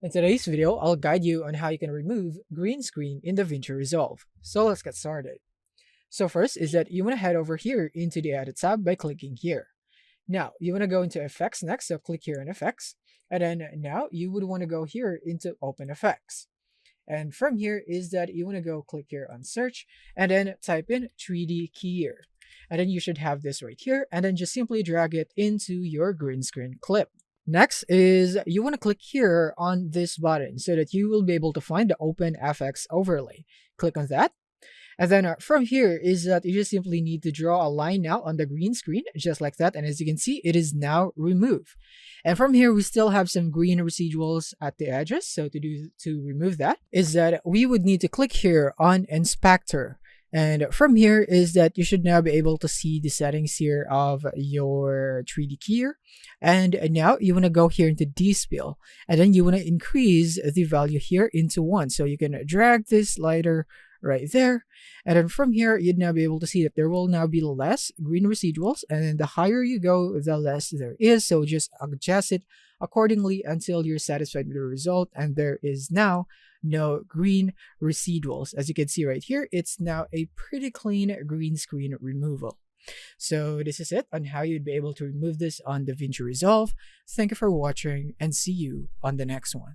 In today's video, I'll guide you on how you can remove green screen in DaVinci Resolve. So let's get started. So first is that you want to head over here into the Edit tab by clicking here. Now, you want to go into Effects next, so click here on Effects. And then now you would want to go here into Open Effects. And from here is that you want to go click here on Search and then type in 3D Keyer. And then you should have this right here, and then just simply drag it into your green screen clip. Next is you want to click here on this button so that you will be able to find the Open FX overlay. Click on that. And then from here is that you just simply need to draw a line now on the green screen, just like that. And as you can see, it is now removed. And from here, we still have some green residuals at the edges. So to remove that is that we would need to click here on Inspector. And from here is that you should now be able to see the settings here of your 3D keyer. And now you want to go here into Despill. And then you want to increase the value here into 1. So you can drag this slider right there. And then from here, you'd now be able to see that there will now be less green residuals. And then the higher you go, the less there is. So just adjust it accordingly until you're satisfied with the result. And there is now no green residuals. As you can see right here, it's now a pretty clean green screen removal. So this is it on how you'd be able to remove this on DaVinci Resolve. Thank you for watching and see you on the next one.